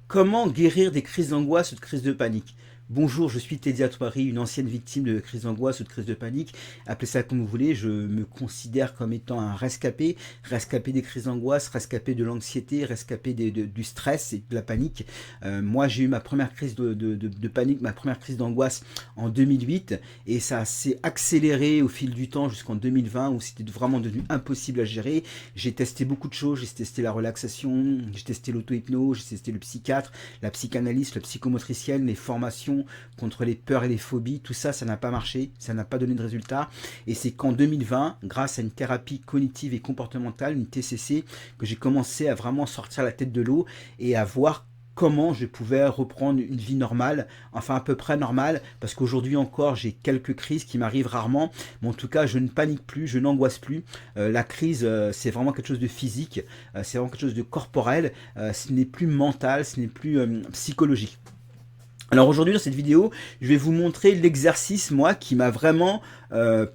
Comment guérir des crises d'angoisse ou de crises de panique? Bonjour, je suis Teddy Atouari, une ancienne victime de crises d'angoisse ou de crises de panique. Appelez ça comme vous voulez, je me considère comme étant un rescapé, rescapé des crises d'angoisse, rescapé de l'anxiété, rescapé du stress et de la panique. Moi, j'ai eu ma première crise de panique, ma première crise d'angoisse en 2008 et ça s'est accéléré au fil du temps jusqu'en 2020 où c'était vraiment devenu impossible à gérer. J'ai testé beaucoup de choses, j'ai testé la relaxation, j'ai testé l'auto-hypnose, j'ai testé le psychiatre, la psychanalyse, la psychomotricienne, les formations contre les peurs et les phobies, tout ça, ça n'a pas marché, ça n'a pas donné de résultat. Et c'est qu'en 2020, grâce à une thérapie cognitive et comportementale, une TCC, que j'ai commencé à vraiment sortir la tête de l'eau et à voir comment je pouvais reprendre une vie normale, enfin à peu près normale, parce qu'aujourd'hui encore j'ai quelques crises qui m'arrivent rarement, mais en tout cas je ne panique plus, je n'angoisse plus. La crise c'est vraiment quelque chose de physique, c'est vraiment quelque chose de corporel, ce n'est plus mental, ce n'est plus psychologique. Alors aujourd'hui dans cette vidéo, je vais vous montrer l'exercice moi qui m'a vraiment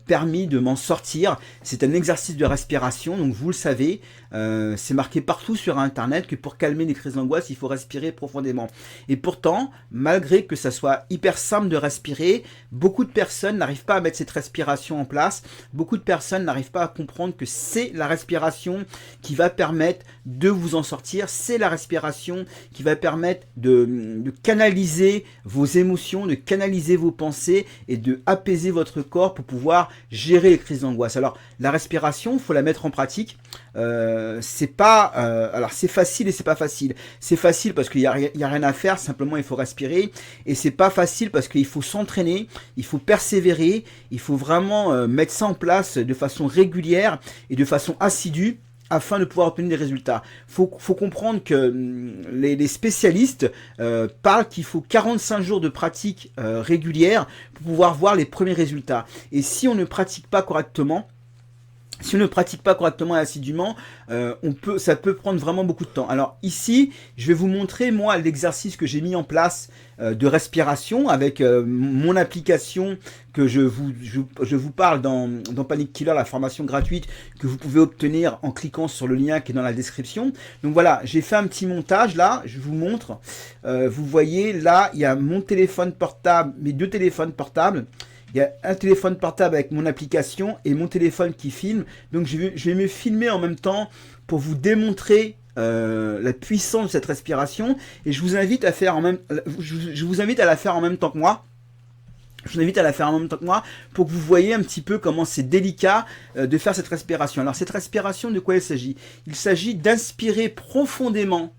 permis de m'en sortir. C'est un exercice de respiration, donc vous le savez, c'est marqué partout sur internet que pour calmer les crises d'angoisse, il faut respirer profondément. Et pourtant, malgré que ça soit hyper simple de respirer, beaucoup de personnes n'arrivent pas à mettre cette respiration en place. Beaucoup de personnes n'arrivent pas à comprendre que c'est la respiration qui va permettre de vous en sortir. C'est la respiration qui va permettre de canaliser vos émotions, de canaliser vos pensées et de apaiser votre corps pour pouvoir gérer les crises d'angoisse. Alors la respiration, il faut la mettre en pratique. C'est pas alors c'est facile et c'est pas facile. C'est facile parce qu'il y a rien à faire, simplement il faut respirer. Et c'est pas facile parce qu'il faut s'entraîner, il faut persévérer, il faut vraiment mettre ça en place de façon régulière et de façon assidue afin de pouvoir obtenir des résultats. Faut comprendre que les spécialistes parlent qu'il faut 45 jours de pratique régulière pour pouvoir voir les premiers résultats. Et si on ne pratique pas correctement, et assidûment, ça peut prendre vraiment beaucoup de temps. Alors ici, je vais vous montrer moi l'exercice que j'ai mis en place de respiration avec mon application que je vous parle dans Panic Killer, la formation gratuite que vous pouvez obtenir en cliquant sur le lien qui est dans la description. Donc voilà, j'ai fait un petit montage là, je vous montre. Vous voyez là, il y a mon téléphone portable, mes deux téléphones portables. Il y a un téléphone portable avec mon application et mon téléphone qui filme. Donc je vais me filmer en même temps pour vous démontrer la puissance de cette respiration. Et je vous invite à la faire en même temps que moi. Je vous invite à la faire en même temps que moi pour que vous voyez un petit peu comment c'est délicat de faire cette respiration. Alors cette respiration, de quoi il s'agit? Il s'agit d'inspirer profondément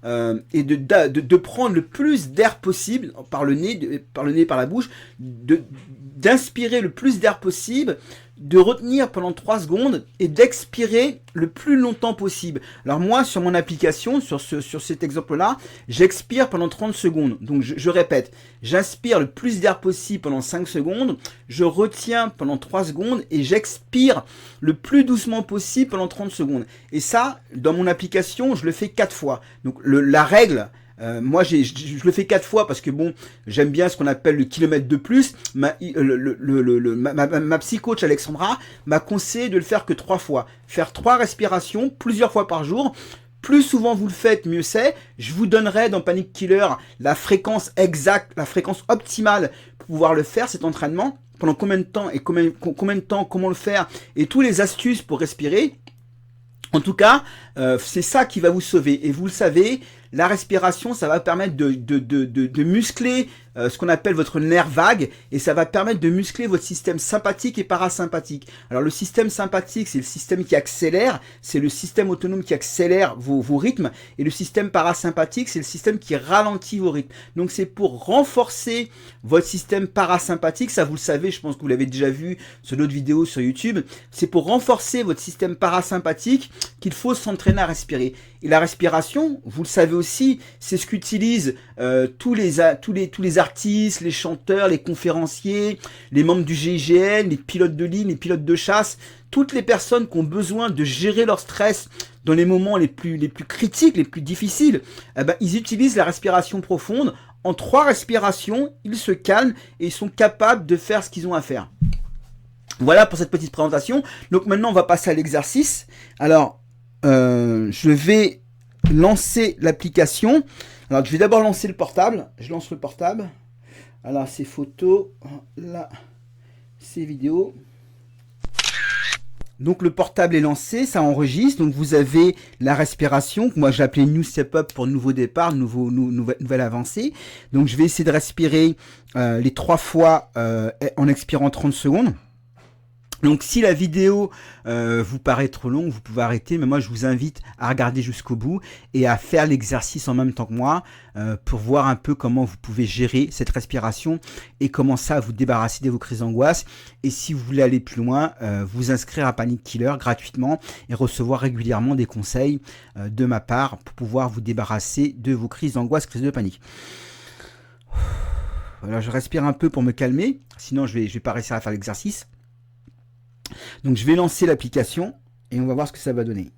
et de prendre le plus d'air possible par le nez, par la bouche, d'inspirer le plus d'air possible, de retenir pendant 3 secondes et d'expirer le plus longtemps possible. Alors moi, sur mon application, sur cet exemple-là, j'expire pendant 30 secondes. Donc je répète, j'inspire le plus d'air possible pendant 5 secondes, je retiens pendant 3 secondes et j'expire le plus doucement possible pendant 30 secondes. Et ça, dans mon application, je le fais 4 fois. Donc la règle... moi, je le fais 4 fois parce que bon, j'aime bien ce qu'on appelle le kilomètre de plus. Ma psy-coach Alexandra m'a conseillé de le faire que 3 fois. Faire 3 respirations plusieurs fois par jour. Plus souvent vous le faites, mieux c'est. Je vous donnerai dans Panic Killer la fréquence exacte, la fréquence optimale pour pouvoir le faire, cet entraînement. Pendant combien de temps et combien de temps, comment le faire et tous les astuces pour respirer. En tout cas, c'est ça qui va vous sauver. Et vous le savez, la respiration, ça va permettre de muscler ce qu'on appelle votre nerf vague et ça va permettre de muscler votre système sympathique et parasympathique. Alors le système sympathique, c'est le système qui accélère, c'est le système autonome qui accélère vos rythmes et le système parasympathique, c'est le système qui ralentit vos rythmes. Donc c'est pour renforcer votre système parasympathique, ça vous le savez, je pense que vous l'avez déjà vu sur d'autres vidéos sur YouTube, c'est pour renforcer votre système parasympathique qu'il faut s'entraîner à respirer. Et la respiration, vous le savez aussi, c'est ce qu'utilisent tous les artistes, les chanteurs, les conférenciers, les membres du GIGN, les pilotes de ligne, les pilotes de chasse, toutes les personnes qui ont besoin de gérer leur stress dans les moments les plus critiques, les plus difficiles, ils utilisent la respiration profonde. En 3 respirations, ils se calment et ils sont capables de faire ce qu'ils ont à faire. Voilà pour cette petite présentation. Donc maintenant, on va passer à l'exercice. Alors, je vais lancer l'application. Alors je vais d'abord lancer le portable. Je lance le portable. Alors c'est photos, là c'est vidéo. Donc le portable est lancé, ça enregistre. Donc vous avez la respiration, que moi j'ai appelé New Step Up pour nouveau départ, nouvelle avancée. Donc je vais essayer de respirer les 3 fois en expirant 30 secondes. Donc si la vidéo vous paraît trop longue, vous pouvez arrêter, mais moi je vous invite à regarder jusqu'au bout et à faire l'exercice en même temps que moi pour voir un peu comment vous pouvez gérer cette respiration et comment ça vous débarrasser de vos crises d'angoisse. Et si vous voulez aller plus loin, vous inscrire à Panic Killer gratuitement et recevoir régulièrement des conseils de ma part pour pouvoir vous débarrasser de vos crises d'angoisse, crises de panique. Alors je respire un peu pour me calmer, sinon je vais pas réussir à faire l'exercice. Donc je vais lancer l'application et on va voir ce que ça va donner.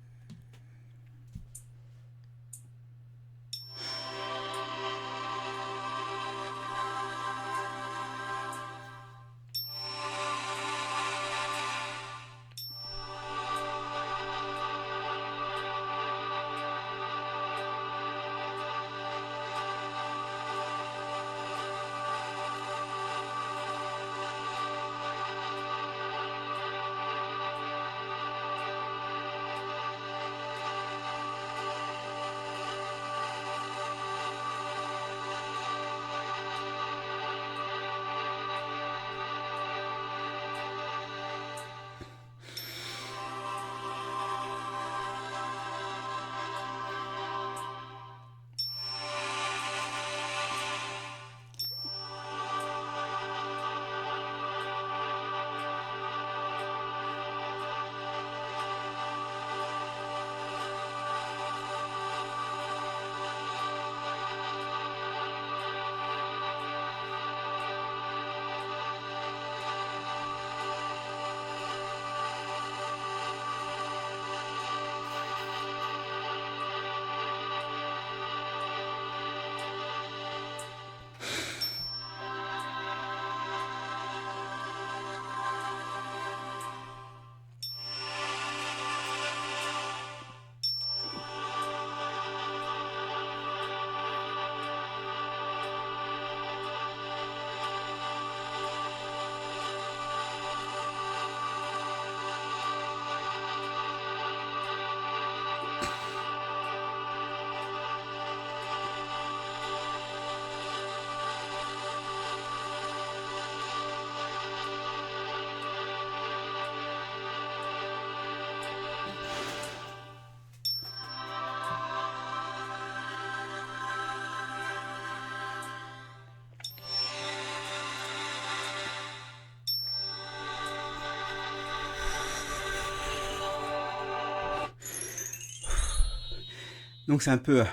Donc c'est un peu...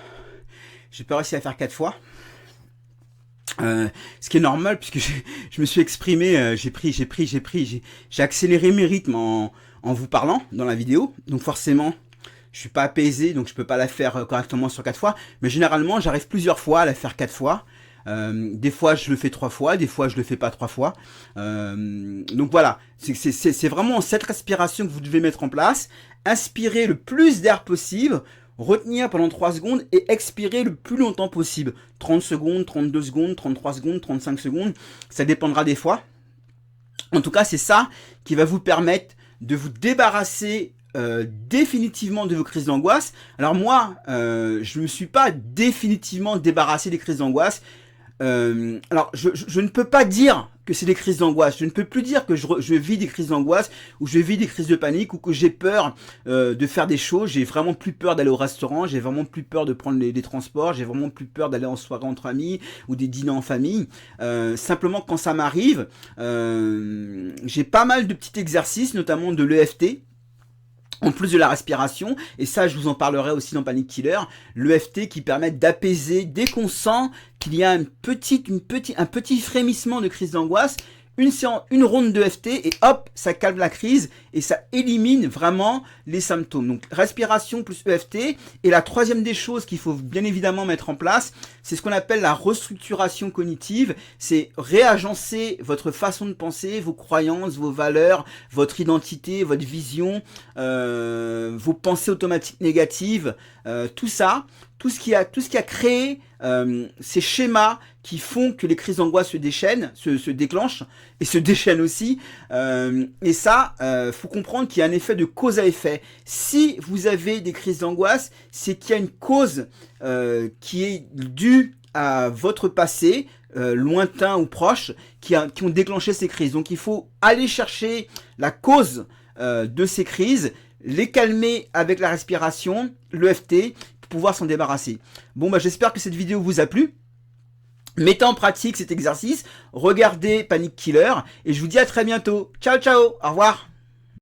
j'ai pas réussi à faire 4 fois. Ce qui est normal puisque je me suis exprimé, j'ai accéléré mes rythmes en vous parlant dans la vidéo. Donc forcément, je suis pas apaisé, donc je peux pas la faire correctement sur 4 fois. Mais généralement, j'arrive plusieurs fois à la faire 4 fois. Des fois je le fais 3 fois, des fois je le fais pas 3 fois. Donc voilà, c'est vraiment cette respiration que vous devez mettre en place. Inspirez le plus d'air possible, retenir pendant 3 secondes et expirer le plus longtemps possible. 30 secondes, 32 secondes, 33 secondes, 35 secondes, ça dépendra des fois. En tout cas, c'est ça qui va vous permettre de vous débarrasser définitivement de vos crises d'angoisse. Alors moi, je ne me suis pas définitivement débarrassé des crises d'angoisse. Alors, je ne peux pas dire que c'est des crises d'angoisse. Je ne peux plus dire que je vis des crises d'angoisse ou je vis des crises de panique ou que j'ai peur de faire des choses. J'ai vraiment plus peur d'aller au restaurant. J'ai vraiment plus peur de prendre les transports. J'ai vraiment plus peur d'aller en soirée entre amis ou des dîners en famille. Simplement, quand ça m'arrive, j'ai pas mal de petits exercices, notamment de l'EFT. En plus de la respiration, et ça je vous en parlerai aussi dans Panic Killer, l'EFT qui permet d'apaiser dès qu'on sent qu'il y a un petit frémissement de crise d'angoisse, une ronde de FT et hop, ça calme la crise et ça élimine vraiment les symptômes. Donc respiration plus EFT. Et la troisième des choses qu'il faut bien évidemment mettre en place, c'est ce qu'on appelle la restructuration cognitive. C'est réagencer votre façon de penser, vos croyances, vos valeurs, votre identité, votre vision, vos pensées automatiques négatives, tout ça, tout ce qui a créé ces schémas qui font que les crises d'angoisse se déclenchent et se déchaînent aussi. Et ça, faut comprendre qu'il y a un effet de cause à effet. Si vous avez des crises d'angoisse, c'est qu'il y a une cause qui est due à votre passé, lointain ou proche, qui ont déclenché ces crises. Donc il faut aller chercher la cause de ces crises, les calmer avec la respiration, l'EFT, pour pouvoir s'en débarrasser. Bon, bah, j'espère que cette vidéo vous a plu. Mettez en pratique cet exercice, regardez Panic Killer, et je vous dis à très bientôt. Ciao, ciao, au revoir.